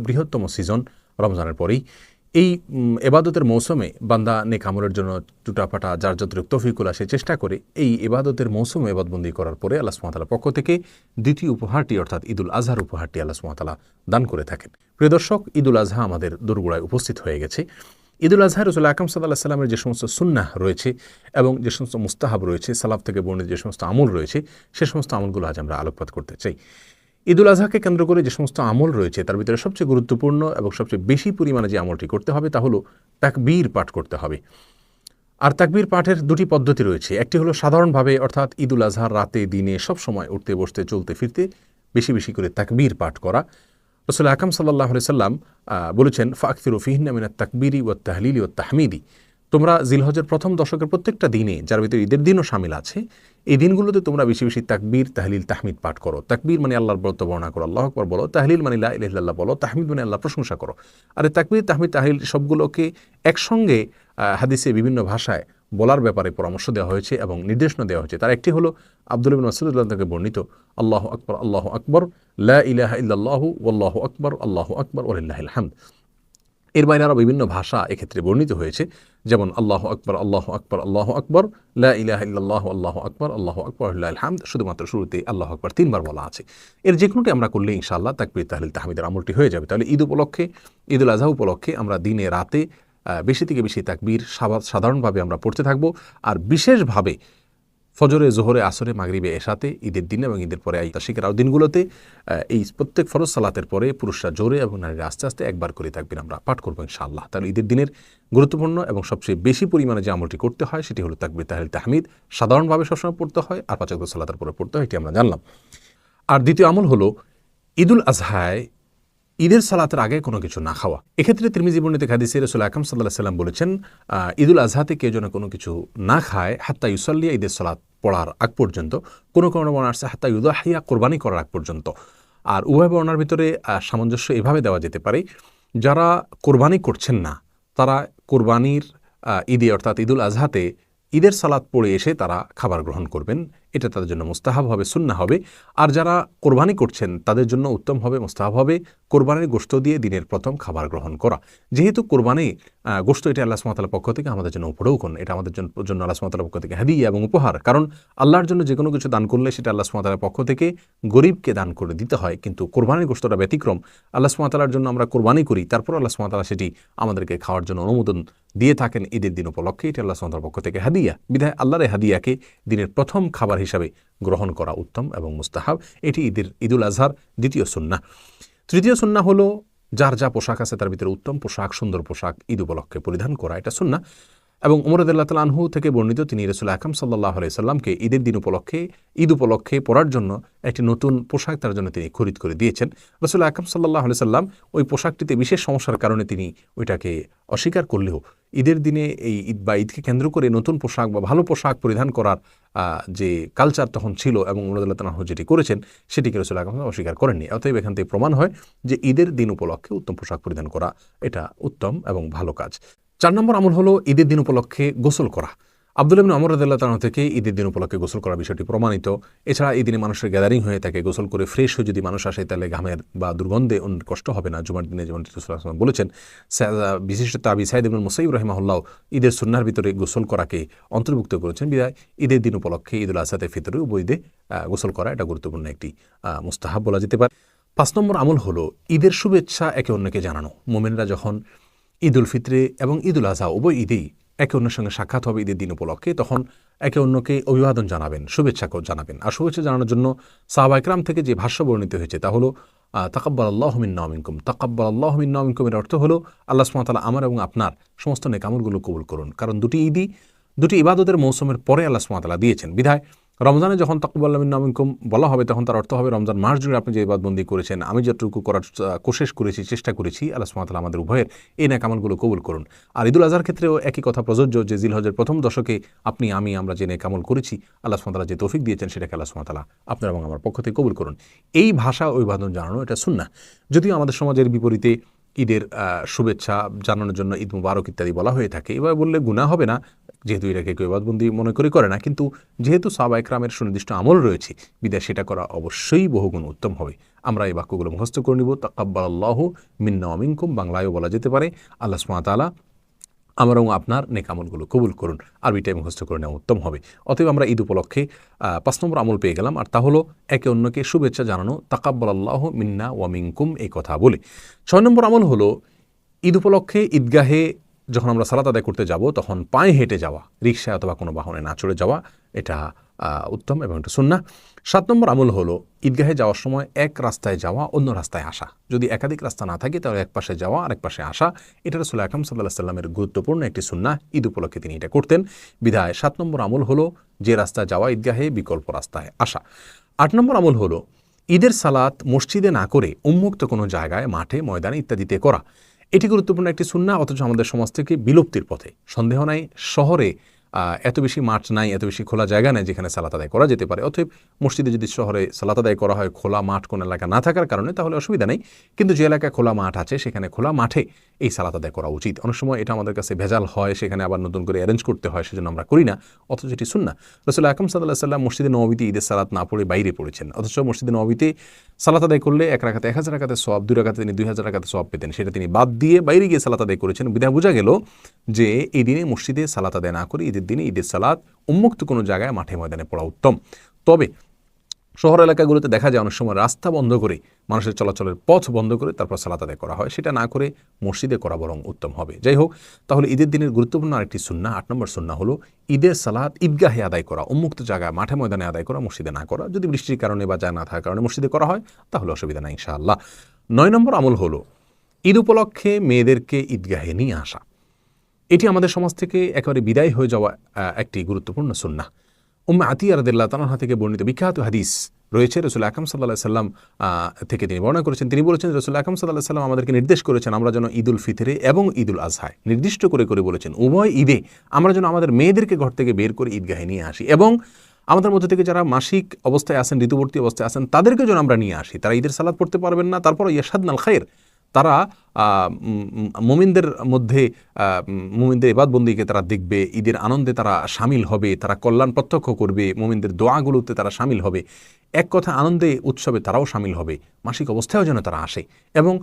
বৃহত্তম সিজন রমজানের পরেই এই এবাদতের মৌসুমে বান্দা নেক আমলের জন্য টুটাফাটা যার যতটুকু তৌফিকুল আসে চেষ্টা করে এই এবাদতের মৌসুমে এবাদবন্দি করার পরে আল্লাহ সুবহানাহু ওয়া তাআলার পক্ষ থেকে দ্বিতীয় উপহারটি অর্থাৎ ঈদুল আজহার উপহারটি আল্লাহ সুবহানাহু ওয়া তাআলা দান করে থাকেন। প্রিয় দর্শক, ঈদুল আজহা আমাদের দোরগোড়ায় উপস্থিত হয়ে গেছে। ঈদুল আজহা রাসূল আকরাম সাল্লাল্লাহু আলাইহি ওয়াসাল্লামের যে সমস্ত সুন্নাহ রয়েছে এবং যে সমস্ত মুস্তাহাব রয়েছে, সালাফ থেকে বর্ণিত যে সমস্ত আমল রয়েছে, সে সমস্ত আমলগুলো আজ আমরা আলোকপাত করতে চাই। ঈদুল আজহাকে কেন্দ্র করে যে সমস্ত আমল রয়েছে তার ভিতরে সবচেয়ে গুরুত্বপূর্ণ এবং সবচেয়ে বেশি পরিমাণে যে আমলটি করতে হবে তা হলো তাকবীর পাঠ করতে হবে। আর তাকবীর পাঠের দুটি পদ্ধতি রয়েছে। একটি হলো সাধারণভাবে, অর্থাৎ ঈদুল আজহার রাতে দিনে সব সময় উঠতে বসতে চলতে ফিরতে বেশি বেশি করে তাকবীর পাঠ করা। রাসূল আকরাম সাল্লাল্লাহু আলাইহি সাল্লাম বলেছেন, ফাকসিরু ফিহিন্না মিনাত তাকবীরি ওয়াত তাহলিলি ওয়াত তাহমিদি। তোমরা জিলহজের প্রথম দশকের প্রত্যেকটা দিনে, যার ভিতরে ঈদের দিনও শামিল আছে, এই দিনগুলোতে তোমরা বেশি বেশি তাকবীর, তাহলিল, তাহমিদ পাঠ করো। তাকবীর মানে আল্লাহর ব্রত বর্ণনা করো, আল্লাহু আকবার বলো। তাহলিল মানে লা ইলাহা ইল্লাল্লাহ বলো। তাহমিদ মানে আল্লাহর প্রশংসা করো। আর এই তাকবীর, তাহমিদ, তাহলিল সবগুলোকে একসঙ্গে হাদিসে বিভিন্ন ভাষায় বলার ব্যাপারে পরামর্শ দেওয়া হয়েছে এবং নির্দেশনা দেওয়া হয়েছে। তার একটি হলো আব্দুল্লাহ ইবনে মাসউদ রাদিয়াল্লাহু থেকে বর্ণিত, আল্লাহু আকবার, আল্লাহু আকবার, লা ইলাহা ইল্লাল্লাহু ওয়াল্লাহু আকবার, আল্লাহু আকবার ওয়ালিল্লাহিল হামদ। এর বাইরে আরও বিভিন্ন ভাষা এক্ষেত্রে বর্ণিত হয়েছে, যেমন আল্লাহু আকবার, আল্লাহু আকবার, আল্লাহু আকবার, লা ইলাহা ইল্লাল্লাহু, আল্লাহু আকবার, আল্লাহু আকবার ওয়ালিল্লাহিল হামদ। শুধুমাত্র শুরুতে আল্লাহু আকবার 3 বার বলা আছে। এর যে কোনোটি আমরা করলে ইনশাআল্লাহ তাকবীর, তাহলিল, তাহমিদের আমলটি হয়ে যাবে। তাহলে ঈদ উপলক্ষে, ঈদুল আজহা উপলক্ষে আমরা দিনে রাতে বেশি থেকে বেশি তাকবীর সাধারণভাবে আমরা পড়তে থাকবো। আর বিশেষভাবে ফজরে, জোহরে, আসরে, মাগরিবে, এশাতে, ঈদের দিন এবং ঈদের পরে তাশরিকের আরও দিনগুলোতে এই প্রত্যেক ফরজ সালাতের পরে পুরুষরা জোরে এবং নারীরা আস্তে আস্তে একবার করে তাকবীর আমরা পাঠ করবো ইনশাআল্লাহ। তাহলে ঈদের দিনের গুরুত্বপূর্ণ এবং সবচেয়ে বেশি পরিমাণে যে আমলটি করতে হয় সেটি হলো তাকবীর, তাহলিল, তাহমিদ। সাধারণভাবে সবসময় পড়তে হয় আর 5 ওয়াক্ত সালাতের পরে পড়তে হয়, এটি আমরা জানলাম। আর দ্বিতীয় আমল হলো ঈদুল আজহায় ঈদের সালাতের আগে কোনো কিছু না খাওয়া। এক্ষেত্রে তিরমিজি বর্ণিত হাদিসে রাসূল আকরাম সাল্লাল্লাহু আলাইহি ওয়াসাল্লাম বলেছেন, ঈদুল আজহাতে কেউ যেন কোনো কিছু না খায় হাত্তা ইউসাল্লিয়া, ঈদের সালাত পড়ার আগ পর্যন্ত। কোনো কোনো বর্ণনা আসছে হাত্তা ইউদাহিয়া, কোরবানি করার আগ পর্যন্ত। আর উভয় বর্ণনার ভিতরে সামঞ্জস্য এভাবে দেওয়া যেতে পারে, যারা কোরবানি করছেন না তারা কোরবানির ঈদে অর্থাৎ ঈদুল আজহাতে ঈদের সালাত পড়ে এসে তারা খাবার গ্রহণ করবেন। এটা তাদের জন্য মুস্তাহাব হবে, সুন্নাহ হবে। আর যারা কোরবানি করছেন তাদের জন্য উত্তম হবে, মুস্তাহাব হবে কোরবানির গোশত দিয়ে দিনের প্রথম খাবার গ্রহণ করা। যেহেতু কোরবানি গোশত এটা আল্লাহ সুবহানাহু ওয়া তাআলার পক্ষ থেকে আমাদের জন্য উপঢৌকন, এটা আমাদের জন্য আল্লাহ সুবহানাহু ওয়া তাআলার পক্ষ থেকে হাদিয়া এবং উপহার। কারণ আল্লাহর জন্য যে কোনো কিছু দান করলে সেটা আল্লাহ সুবহানাহু ওয়া তাআলার পক্ষ থেকে গরিবকে দান করে দিতে হয়, কিন্তু কোরবানির গোশতটা ব্যতিক্রম। আল্লাহ সুবহানাহু ওয়া তাআলার জন্য আমরা কোরবানি করি, তারপর আল্লাহ সুবহানাহু ওয়া তাআলা সেটি আমাদেরকে খাওয়ার জন্য অনুমোদন দিয়ে থাকেন ঈদের দিন উপলক্ষে। এটা আল্লাহ সুবহানাহু ওয়া তাআলার পক্ষ থেকে হাদিয়া। বিধায় আল্লাহর এই হাদিয়াকে দিনের প্রথম খাবার হিসাবে গ্রহণ করা উত্তম এবং মুস্তাহাব। এটি ঈদুল আজহার দ্বিতীয় সুন্নাহ। তৃতীয় সুন্নাহ হলো যার যা পোশাক আছে তার ভিতরে উত্তম পোশাক, সুন্দর পোশাক ঈদ উপলক্ষে পরিধান করা, এটা সুন্নাহ। এবং ওমর রাদিয়াল্লাহু তাআলা আনহু থেকে বর্ণিত, তিনি রাসূল আকরাম সাল্লাল্লাহু আলাইহি সাল্লামকে ঈদের দিন উপলক্ষে, ঈদ উপলক্ষে পরার জন্য একটি নতুন পোশাক তার জন্য তিনি খরিদ করে দিয়েছেন। রাসূল আকরাম সাল্লাল্লাহু আলাইহি সাল্লাম ওই পোশাকটিতে বিশেষ সমস্যার কারণে তিনি ওইটাকে অস্বীকার করলেও ঈদের দিনে এই ঈদ বা ঈদকে কেন্দ্র করে নতুন পোশাক বা ভালো পোশাক পরিধান করার যে কালচার তখন ছিল এবং ওমর রাদিয়াল্লাহু তাআলা আনহু যেটি করেছেন সেটিকে রাসূল আকরাম অস্বীকার করেননি। অতএব এখান থেকে প্রমাণ হয় যে ঈদের দিন উপলক্ষে উত্তম পোশাক পরিধান করা এটা উত্তম এবং ভালো কাজ। 4 নম্বর আমল হলো ঈদের দিন উপলক্ষে গোসল করা। আব্দুল্লাহ ইবনে ওমর রাদিয়াল্লাহু তাআলা থেকে ঈদের দিন উপলক্ষে গোসল করার বিষয়টি প্রমাণিত। এছাড়া এই দিনে মানুষের গ্যাদারিং হয়ে থাকে, গোসল করে ফ্রেশ হয়ে যদি মানুষ আসে তাহলে ঘামের বা দুর্গন্ধে কষ্ট হবে না। জুমার দিনে যেমন রাসূলুল্লাহ সাল্লাল্লাহু আলাইহি ওয়াসাল্লাম বলেছেন, বিশিষ্ট তাবী সাঈদ ইবনে মুসাইয়্যিব রাহিমাহুল্লাহ ঈদের সুন্নাহর ভিতরে গোসল করাকে অন্তর্ভুক্ত করেছেন। বিধায় ঈদের দিন উপলক্ষে ঈদুল আজহাতে ফিতরে উভয় ঈদে গোসল করা এটা গুরুত্বপূর্ণ একটি মুস্তাহাব বলা যেতে পারে। 5 নম্বর আমল হলো ঈদের শুভেচ্ছা একে অন্যকে জানানো। মুমিনরা যখন ঈদুল ফিতরে এবং ঈদুল আজহা উভয় ঈদেই একে অন্যের সঙ্গে সাক্ষাৎ হবে ঈদের দিন উপলক্ষে, তখন একে অন্যকে অভিবাদন জানাবেন, শুভেচ্ছা জানাবেন। আর শুভেচ্ছা জানানোর জন্য সাহাবা ইকরাম থেকে যে ভাষ্য বর্ণিত হয়েছে তা হলো তাকাব্বালাল্লাহু মিন্না ওয়া মিনকুম। তাকাব্বালাল্লাহু মিন্না ওয়া মিনকুম এর অর্থ হলো আল্লাহ সুবহানাহু ওয়া তাআলা আমার এবং আপনার সমস্ত নেক আমলগুলো কবুল করুন। কারণ দুটি ইবাদতের মৌসুমের পরে আল্লাহ সুবহানাহু ওয়া তাআলা দিয়েছেন। বিধায় রমজানে যখন তাকাব্বালাল্লাহু মিন্না ওয়া মিনকুম বলা হবে তখন তার অর্থ হবে রমজান মাস জুড়ে আপনি যে ইবাদতবন্দি করেছেন, আমি যতটুকু করার কোশিশ করেছি, চেষ্টা করেছি, আল্লাহ সুবহানাহু ওয়া তাআলা আমাদের উভয়ের এই নেক আমলগুলো কবুল করুন। আর ঈদুল আজহার ক্ষেত্রেও একই কথা প্রযোজ্য যে জিলহজের প্রথম দশকে আপনি আমরা যে নেক আমল করেছি আল্লাহ সুবহানাহু ওয়া তাআলা যে তৌফিক দিয়েছেন সেটাকে আল্লাহ সুবহানাহু ওয়া তাআলা আপনার এবং আমার পক্ষ থেকে কবুল করুন। এই ভাষা অভিবাদন জানানো এটা সুন্নাহ। যদিও আমাদের সমাজের বিপরীতে ঈদের শুভেচ্ছা জানানোর জন্য ঈদ মুবারক ইত্যাদি বলা হয়ে থাকে, এভাবে বললে গুনাহ হবে না, যেহেতু এটাকে কেউ ইবাদতবন্দি মনে করে না। কিন্তু যেহেতু সাহাবা ইকরামের সুনির্দিষ্ট আমল রয়েছে বিধায় সেটা করা অবশ্যই বহুগুণ উত্তম হবে। আমরা এই বাক্যগুলো মুখস্থ করে নিব। তাকাব্বালাল্লাহু মিন্না ওয়া মিনকুম, বাংলায়ও বলা যেতে পারে আল্লাহ সুবহানাহু ওয়া তাআলা আমার এবং আপনার নেক আমলগুলো কবুল করুন। আরবিটাই মুখস্থ করে নেওয়া উত্তম হবে। অতএব আমরা ঈদ উপলক্ষে 5 নম্বর আমল পেয়ে গেলাম, আর তা হলো একে অন্যকে শুভেচ্ছা জানানো, তাকাব্বালাল্লাহু মিন্না ওয়া মিনকুম এই কথা বলে। 6 নম্বর আমল হলো ঈদ উপলক্ষে ঈদগাহে যখন আমরা সালাত আদায় করতে যাব তখন পায়ে হেঁটে যাওয়া, রিকশায় অথবা কোনো বাহনে না চড়ে যাওয়া, এটা উত্তম এবং এটা সুন্নাহ। 7 নম্বর আমল হলো ঈদগাহে যাওয়ার সময় এক রাস্তায় যাওয়া, অন্য রাস্তায় আসা। যদি একাধিক রাস্তা না থাকে তাহলে এক পাশে যাওয়া আরেক পাশে আসা। এটা রাসূল আকরাম সাল্লাল্লাহু আলাইহি সাল্লামের গুরুত্বপূর্ণ একটি সুন্নাহ। ঈদ উপলক্ষে তিনি এটা করতেন। বিধায় 7 নম্বর আমল হলো যে রাস্তায় যাওয়া ঈদগাহে, বিকল্প রাস্তায় আসা। 8 নম্বর আমল হলো ঈদের সালাত মসজিদে না করে উন্মুক্ত কোনো জায়গায়, মাঠে, ময়দানে ইত্যাদিতে করা। এটি গুরুত্বপূর্ণ একটি সুন্নাহ, অথচ আমাদের সমাজ থেকে বিলুপ্তির পথে। সন্দেহ নাই শহরে এত বেশি মাঠ নাই, এত বেশি খোলা জায়গা নেই যেখানে সালাত আদায় করা যেতে পারে। অতএব মসজিদে যদি শহরে সালাত আদায় করা হয় খোলা মাঠ কোন এলাকা না থাকার কারণে, তাহলে অসুবিধা নেই। কিন্তু যে এলাকায় খোলা মাঠ আছে সেখানে খোলা মাঠে এই সালাত আদায় করা উচিত। অনেক সময় এটা আমাদের কাছে ভেজাল হয়, সেখানে আবার নতুন করে অ্যারেঞ্জ করতে হয়, সেজন্য আমরা করি না, অথচ এটি সুন্নাহ। রাসূল আকরাম সাল্লাল্লাহু আলাইহি ওয়াসাল্লাম মসজিদে নববীতে ঈদের সালাত না পড়ে বাইরে পড়েছেন, অথচ মসজিদে নববীতে সালাত আদায় করলে এক রাকাতে 1000 রাকাতের সওয়াব, 2 রাকাতে তিনি 2000 রাকাতের সওয়াব পেতেন। সেটা তিনি বাদ দিয়ে বাইরে গিয়ে সালাত আদায় করেছেন। বিধায় বোঝা গেল যে এই দিনে মসজিদে সালাত আদায় না করে ঈদের দিনে ঈদের সালাত উন্মুক্ত কোনো জায়গায়, মাঠে ময়দানে পড়া উত্তম। তবে শহর এলাকাগুলোতে দেখা যায় অনেক সময় রাস্তা বন্ধ করে, মানুষের চলাচলের পথ বন্ধ করে তারপর সালাত আদায় করা হয়। সেটা না করে মসজিদে করা বরং উত্তম হবে। যাই হোক, তাহলে ঈদের দিনের গুরুত্বপূর্ণ আরেকটি সুন্নাহ, 8 নম্বর সুন্নাহ হলো ঈদের সালাত ঈদগাহে আদায় করা, উন্মুক্ত জায়গায়, মাঠে ময়দানে আদায় করা, মসজিদে না করা। যদি বৃষ্টির কারণে বা যায় না থাকার কারণে মসজিদে করা হয় তাহলে অসুবিধা নাই ইনশাআল্লাহ। 9 নম্বর আমল হলো ঈদ উপলক্ষে মেয়েদেরকে ঈদগাহে নিয়ে আসা। এটি আমাদের সমাজ থেকে একেবারে বিদায় হয়ে যাওয়া একটি গুরুত্বপূর্ণ সুন্নাহ। উম্মে আতিয়া রাদিয়াল্লাহু তাআলা থেকে বর্ণিত বিখ্যাত হাদিস রয়েছে, রাসূল আকরাম সাল্লাল্লাহু আলাইহি সাল্লাম থেকে তিনি বর্ণনা করেছেন। তিনি বলেছেন, রাসূল আকরাম সাল্লাল্লাহু আলাইহি সাল্লাম আমাদেরকে নির্দেশ করেছেন আমরা যেন ঈদুল ফিতরে এবং ঈদুল আজহায়, নির্দিষ্ট করে করে বলেছেন উভয় ঈদে আমরা যেন আমাদের মেয়েদেরকে ঘর থেকে বের করে ঈদগাহে নিয়ে আসি, এবং আমাদের মধ্যে থেকে যারা মাসিক অবস্থায় আছেন, ঋতুবর্তী অবস্থায় আছেন, তাদেরকে যেন আমরা নিয়ে আসি। তারা ঈদের সালাত পড়তে পারবেন না, তারপর ইয়াশহাদনাল খায়র, তারা মুমিনদের মধ্যে মুমিনদের ইবাদতবন্দিকে তারা দেখবে, ঈদের আনন্দে তারা শামিল হবে, তারা কল্যাণ প্রত্যক্ষ করবে, মুমিনদের দোয়াগুলোতে তারা শামিল হবে, এক কথা আনন্দে উৎসবে তারাও শামিল হবে। মাসিক অবস্থায়ও যেন তারা আসে, এবং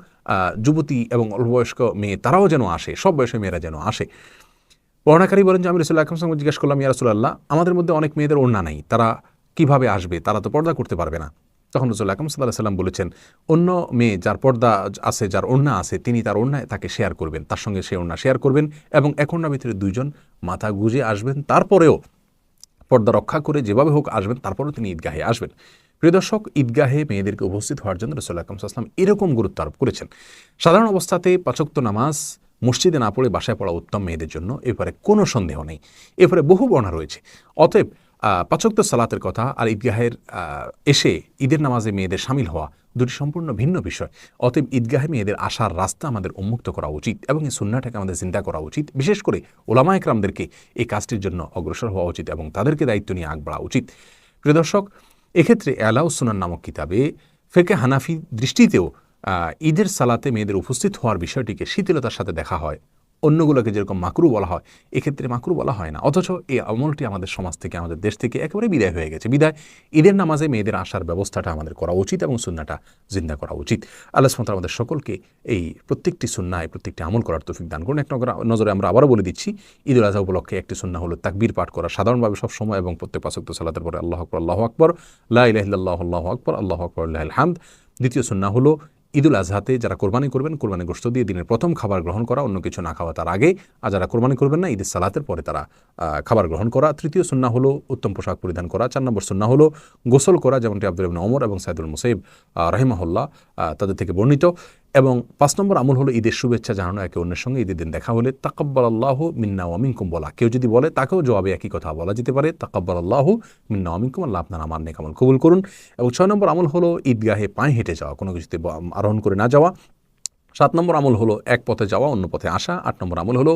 যুবতী এবং অল্পবয়স্ক মেয়ে তারাও যেন আসে, সব বয়সের মেয়েরা যেন আসে। বর্ণাকারী বলেন যে আমি রাসূলুল্লাহ সাল্লাল্লাহু আলাইহি ওয়াসাল্লাম জিজ্ঞেস করলাম, ইয়া রাসূলুল্লাহ, আমাদের মধ্যে অনেক মেয়েদের ওড়না নাই, তারা কিভাবে আসবে, তারা তো পর্দা করতে পারবে না। তখন রাসূলুল্লাহ সাল্লাল্লাহু আলাইহি ওয়াসাল্লাম বলেছেন, অন্য মেয়ে যার পর্দা আছে, যার ওড়না আছে, তিনি তার ওড়নায় তাকে শেয়ার করবেন, তার সঙ্গে সে ওড়না শেয়ার করবেন, এবং এক ওড়নার ভিতরে 2 জন মাথা গুজে আসবেন, তারপরেও পর্দা রক্ষা করে যেভাবে হোক আসবেন, তারপরেও তিনি ঈদগাহে আসবেন। প্রিয় দর্শক, ঈদগাহে মেয়েদেরকে উপস্থিত হওয়ার জন্য রাসূলুল্লাহ সাল্লাল্লাহু আলাইহি ওয়াসাল্লাম এরকম গুরুত্ব আরোপ করেছেন। সাধারণ অবস্থাতে 5 ওয়াক্ত নামাজ মসজিদে না পড়ে বাসায় পড়া উত্তম মেয়েদের জন্য, এরপরে কোনো সন্দেহ নেই। এরপরে বহু বর্ণনা রয়েছে। অতএব 5 ওয়াক্ত সালাতের কথা আর ঈদগাহের এসে ঈদের নামাজে মেয়েদের শামিল হওয়া দুটি সম্পূর্ণ ভিন্ন বিষয়। অতএব ঈদগাহে মেয়েদের আসার রাস্তা আমাদের উন্মুক্ত করা উচিত, এবং এই সুন্নাহটাকে আমাদের চিন্তা করা উচিত। বিশেষ করে উলামা একরামদেরকে এই কাজটির জন্য অগ্রসর হওয়া উচিত এবং তাদেরকে দায়িত্ব নিয়ে আগ বাড়া উচিত। প্রিয় দর্শক, এক্ষেত্রে এলাউস সুনান নামক কিতাবে ফিকহে হানাফি দৃষ্টিতেও ঈদের সালাতে মেয়েদের উপস্থিত হওয়ার বিষয়টিকে শিথিলতার সাথে দেখা হয়। অন্যগুলোকে যেরকম মাকরু বলা হয়, এক্ষেত্রে মাকরু বলা হয় না। অথচ এই আমলটি আমাদের সমাজ থেকে, আমাদের দেশ থেকে একেবারে বিদায় হয়ে গেছে। বিদায় ঈদের নামাজে মেয়েদের আসার ব্যবস্থাটা আমাদের করা উচিত এবং সুন্নাহটা জিন্দা করা উচিত। আল্লাহ সুবহানাহু ওয়া তাআলা আমাদের সকলকে এই প্রত্যেকটি সুন্নাহ, প্রত্যেকটি আমল করার তৌফিক দান করুন। এক নজরে আমরা আবারও বলে দিচ্ছি, ঈদুল আজহা উপলক্ষে একটি সুন্নাহ হলো তাকবীর পাঠ করা সাধারণভাবে সব সময়, এবং প্রত্যেক 5 ওয়াক্ত সালাতের পরে আল্লাহু আকবার, আল্লাহু আকবার, লা ইলাহা ইল্লাল্লাহু, আল্লাহু আকবার, আল্লাহু আকবার, লিল্লাহিল হামদ। দ্বিতীয় সুন্নাহ হলো ঈদুল আজহাতে যারা কোরবানি করবেন, কোরবানি গোশত দিয়ে দিনের প্রথম খাবার গ্রহণ করা, অন্য কিছু না খাওয়া তার আগে। আর যারা কোরবানি করবেন না, ঈদের সালাতের পরে তারা খাবার গ্রহণ করা। তৃতীয় সুন্নাহ হলো উত্তম পোশাক পরিধান করা। 4 নম্বর সুন্নাহ হলো গোসল করা, যেমনটি আব্দুল্লাহ ইবনে ওমর এবং সাইদুল মুসাইব রাহিমাহুল্লাহ তাদের থেকে বর্ণিত। এবং 5 নম্বর আমল হলো ঈদের শুভেচ্ছা জানানো, একে অন্যের সঙ্গে ঈদের দিন দেখা হলে তাকাব্বালাল্লাহু মিন্না ওয়া মিনকুম বলা। কেউ যদি বলে তাকেও জবাবে একই কথা বলা যেতে পারে, তাকাব্বালাল্লাহু মিন্না ওয়া মিনকুম, আল্লাহ আপনার আমার নেক আমল কবুল করুন। এবং 6 নম্বর আমল হলো ঈদগাহে পায়ে হেঁটে যাওয়া, কোনো কিছুতে আরোহণ করে না যাওয়া। 7 নম্বর আমল হলো এক পথে যাওয়া, অন্য পথে আসা। 8 নম্বর আমল হলো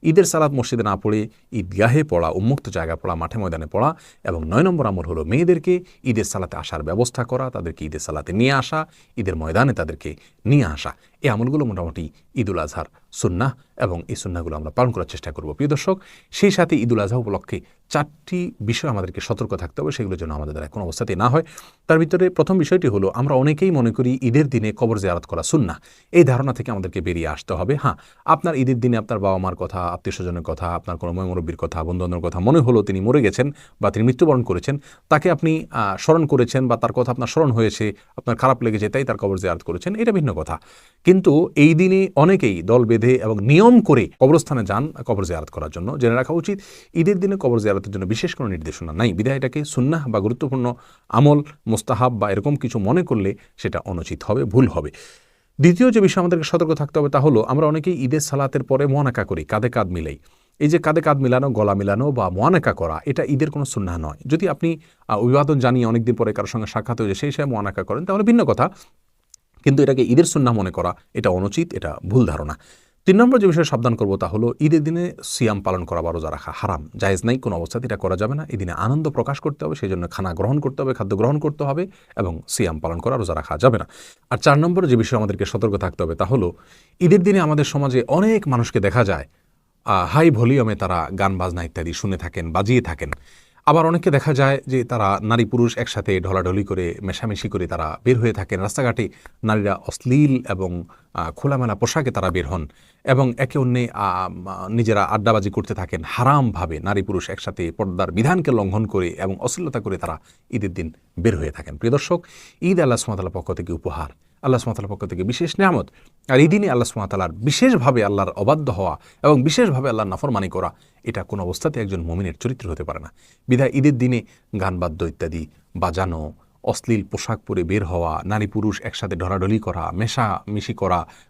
ঈদের সালাত মসজিদে না পড়ে ঈদগাহে পড়া, উন্মুক্ত জায়গায় পড়া, মাঠে ময়দানে পড়া। এবং 9 নম্বর আমল হলো মেয়েদেরকে ঈদের সালাতে আসার ব্যবস্থা করা, তাদেরকে ঈদের সালাতে নিয়ে আসা, ঈদের ময়দানে তাদেরকে নিয়ে আসা। এই আমলগুলো মোটামুটি ঈদুল আজহার সুন্নাহ এবং এই সুন্নাহগুলো আমরা পালন করার চেষ্টা করব। প্রিয় দর্শক, সেই সাথে ঈদুল আজহা উপলক্ষে 4টি বিষয় আমাদেরকে সতর্ক থাকতে হবে, সেগুলোর জন্য আমাদের দ্বারা কোনো অবস্থাতেই না হয়। তার ভিতরে প্রথম বিষয়টি হলো, আমরা অনেকেই মনে করি ঈদের দিনে কবর জিয়ারত করা সুন্নাহ। এই ধারণা থেকে আমাদেরকে বেরিয়ে আসতে হবে। হ্যাঁ, আপনার ঈদের দিনে আপনার বাবা মার কথা, আত্মীয় স্বজনের কথা, আপনার কোনো মুরব্বীর কথা, বন্ধুবান্ধবের কথা মনে হলো তিনি মরে গেছেন বা তিনি মৃত্যুবরণ করেছেন, তাকে আপনি স্মরণ করেছেন বা তার কথা আপনার স্মরণ হয়েছে, আপনার খারাপ লেগেছে, তাই তার কবর জিয়ারত করেছেন, এটা ভিন্ন কথা। কিন্তু এই দিনে অনেকেই দল বেঁধে এবং নিয়ম করে কবরস্থানে যান কবর জিয়ারত করার জন্য। জেনে রাখা উচিত, ঈদের দিনে কবর জিয়ারতের জন্য বিশেষ কোনো নির্দেশনা নাই, বিধায় এটাকে সুন্নাহ বা গুরুত্বপূর্ণ আমল, মুস্তাহাব বা এরকম কিছু মনে করলে সেটা অনুচিত হবে, ভুল হবে। দ্বিতীয় যে বিষয় আমাদেরকে সতর্ক থাকতে হবে তা হলো, আমরা অনেকেই ঈদের সালাতের পরে মুআনাকা করি, কাঁধে কাঁধ মিলাই। এই যে কাঁধে কাঁধ মিলানো, গলা মিলানো বা মুআনাকা করা, এটা ঈদের কোনো সুন্নাহ নয়। যদি আপনি অভিবাদন জানিয়ে অনেকদিন পরে কারোর সঙ্গে সাক্ষাৎ হয়ে সেই সময় মুআনাকা করেন, তাহলে ভিন্ন কথা, কিন্তু এটাকে ঈদের সুন্নাহ মনে করা এটা অনুচিত, এটা ভুল ধারণা। 3 নম্বর যে বিষয়ে সাবধান করবো তা হলো, ঈদের দিনে সিয়াম পালন করা বা রোজা রাখা হারাম, জায়েজ নাই, কোনো অবস্থাতে এটা করা যাবে না। এই দিনে আনন্দ প্রকাশ করতে হবে, সেই জন্য খানা গ্রহণ করতে হবে, খাদ্য গ্রহণ করতে হবে এবং সিয়াম পালন করা, রোজা রাখা যাবে না। আর 4 নম্বর যে বিষয়ে আমাদেরকে সতর্ক থাকতে হবে তা হলো, ঈদের দিনে আমাদের সমাজে অনেক মানুষকে দেখা যায় হাই ভলিউমে তারা গান বাজনা ইত্যাদি শুনে থাকেন, বাজিয়ে থাকেন। আবার অনেককে দেখা যায় যে তারা নারী পুরুষ একসাথে ঢলাঢলি করে মেশামেশি করে তারা বের হয়ে থাকেন রাস্তাঘাটে। নারীরা অশ্লীল এবং খোলামেলা পোশাকে তারা বের হন এবং একে অন্যে নিজেরা আড্ডাবাজি করতে থাকেন হারামভাবে। নারী পুরুষ একসাথে পর্দার বিধানকে লঙ্ঘন করে এবং অশ্লীলতা করে তারা ঈদের দিন বের হয়ে থাকেন। প্রিয় দর্শক, ঈদ আল্লাহ সুবহানাহু ওয়া তাআলার পক্ষ থেকে উপহার, আল্লাহ সুবহানাহু ওয়া তাআলার পক্ষ থেকে বিশেষ নিয়ামত। আর এই দিনে আল্লাহ সুবহানাহু ওয়া তাআলার বিশেষভাবে আল্লাহর অবাধ্য হওয়া এবং বিশেষভাবে আল্লাহর নাফরমানি করা, এটা কোনো অবস্থাতে একজন মুমিনের চরিত্র হতে পারে না। বিধায় ঈদের দিনে গান বাদ্য ইত্যাদি বাজানো, অশ্লীল পোশাক পরে বের হওয়া, নারী পুরুষ একসাথে ঢলাঢলি করা,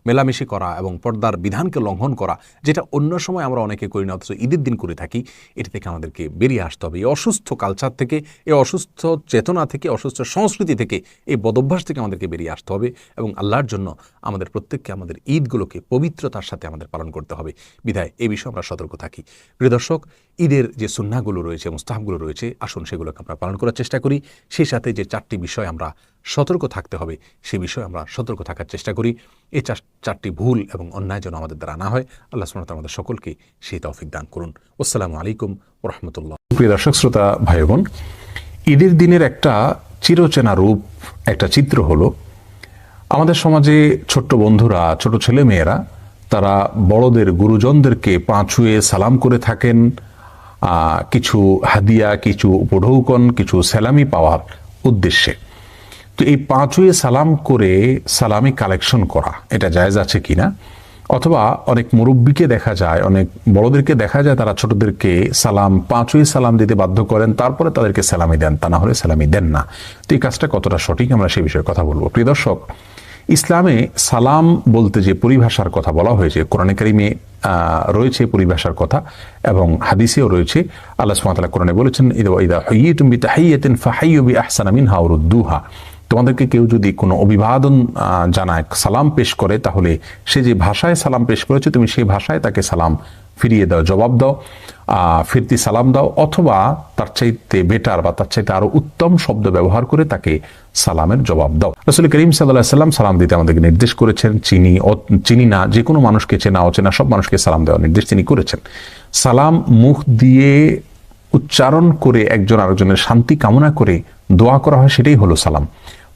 মেলামেশি করা এবং পর্দার বিধানকে লঙ্ঘন করা, যেটা অন্য সময় আমরা অনেকে করি না অথচ ঈদের দিন করে থাকি, এটা থেকে আমাদেরকে বেরিয়ে আসতে হবে। এই অসুস্থ কালচার থেকে, এই অসুস্থ চেতনা থেকে, অসুস্থ সংস্কৃতি থেকে, এই বদভ্যাস থেকে আমাদেরকে বেরিয়ে আসতে হবে এবং আল্লাহর জন্য আমাদের প্রত্যেককে আমাদের ঈদগুলোকে পবিত্রতার সাথে আমাদের পালন করতে হবে। বিধায় এই বিষয়ে আমরা সতর্ক থাকি। প্রিয় দর্শক, ঈদের যে সুন্নাহগুলো রয়েছে, মুস্তাহাবগুলো রয়েছে, আসুন সেগুলোকে আমরা পালন করার চেষ্টা করি। সেই সাথে যে 4টি বিষয় আমরা সতর্ক থাকতে হবে, সে বিষয়ে আমরা সতর্ক থাকার চেষ্টা করি। এই 4টি ভুল এবং অন্যায় যেন আমাদের দ্বারা না হয়। আল্লাহ সুবহানাহু ওয়া তাআলা আমাদের সকলকে সেই তৌফিক দান করুন। আসসালামু আলাইকুম ওয়া রাহমাতুল্লাহ। প্রিয় দর্শক শ্রোতা ভাই বোন, ঈদের দিনের একটা চিরচেনা রূপ, একটা চিত্র হলো, আমাদের সমাজে ছোট্ট বন্ধুরা, ছোট ছেলে মেয়েরা তারা বড়দের, গুরুজনদেরকে পা ছুঁয়ে সালাম করে থাকেন, কিছু হাদিয়া, কিছু উপঢৌকন, কিছু সালামি পাওয়ার উদ্দেশ্যে। তো এই পা ছুঁয়ে সালাম করে সালামি কালেকশন করা, এটা জায়েজ আছে কিনা? অথবা অনেক মুরব্বীকে দেখা যায়, অনেক বড়দেরকে দেখা যায় তারা ছোটদেরকে পা ছুঁয়ে সালাম দিতে বাধ্য করেন, তারপরে তাদেরকে সালামি দেন, তা না হলে সালামি দেন না। তো এই কাজটা কতটা সঠিক, আমরা সেই বিষয়ে কথা বলবো। প্রিয় দর্শক, ইসলামে সালাম বলতে যে পরিভাষার কথা বলা হয়েছে, কোরআনে কারিমে রয়েছে পরিভাষার কথা এবং হাদিসেও রয়েছে। আল্লাহ সুবহানাহু ওয়া তাআলা কোরআনে বলেছেন, ইযা হুয়িতুম বিতাহিয়াতিন ফাহাইয়ু বিআহসানা মিনহা আও রুদ্দুহা। তোমাদেরকে কেউ যদি কোনো অভিবাদন জানায়, সালাম পেশ করে, তাহলে সে যে ভাষায় সালাম পেশ করেছে তুমি সেই ভাষায় তাকে সালাম ফিরিয়ে দাও, জবাব দাও, ফিরতি সালাম দাও, অথবা তার চাইতে বেটার বা তার চাইতে আরো উত্তম শব্দ ব্যবহার করে তাকে সালামের জবাব দাও। রাসূল করিম সাল্লাল্লাহু আলাইহি ওয়াসাল্লাম সালাম দিতে আমাদেরকে নির্দেশ করেছেন। চিনি না, যে কোনো মানুষকে, চেনা অচেনা সব মানুষকে সালাম দেওয়ার নির্দেশ তিনি করেছেন। সালাম মুখ দিয়ে উচ্চারণ করে একজন আরেকজনের শান্তি কামনা করে দোয়া করা হয়, সেটাই হলো সালাম।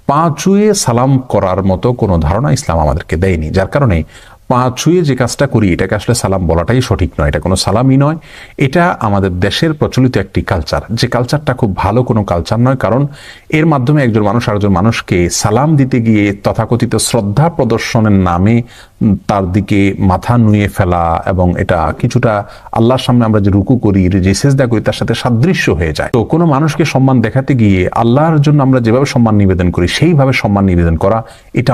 পা ছুঁয়ে সালাম করার মতো কোনো ধারণা ইসলাম আমাদেরকে দেয়নি, যার কারণে পা ছুঁয়ে যে কাজটা করি এটাকে আসলে সালাম বলাটাই সঠিক নয়, এটা কোনো সালামই নয়। এটা আমাদের দেশের প্রচলিত একটি কালচার, যে কালচারটা খুব ভালো কোনো কালচার নয়, কারণ এর মাধ্যমে একজন মানুষ আরেকজন মানুষকে সালাম দিতে গিয়ে তথাকথিত শ্রদ্ধা প্রদর্শনের নামে তার দিকে মাথা নুয়ে ফেলা, এবং এটা কিছুটা আল্লাহর সামনে আমরা যে রুকু করি, যে সেজদা করি, তার সাথে সাদৃশ্য হয়ে যায়। তো কোনো মানুষকে সম্মান দেখাতে গিয়ে আল্লাহর জন্য আমরা যেভাবে সম্মান নিবেদন করি সেইভাবে সম্মান নিবেদন করা, এটা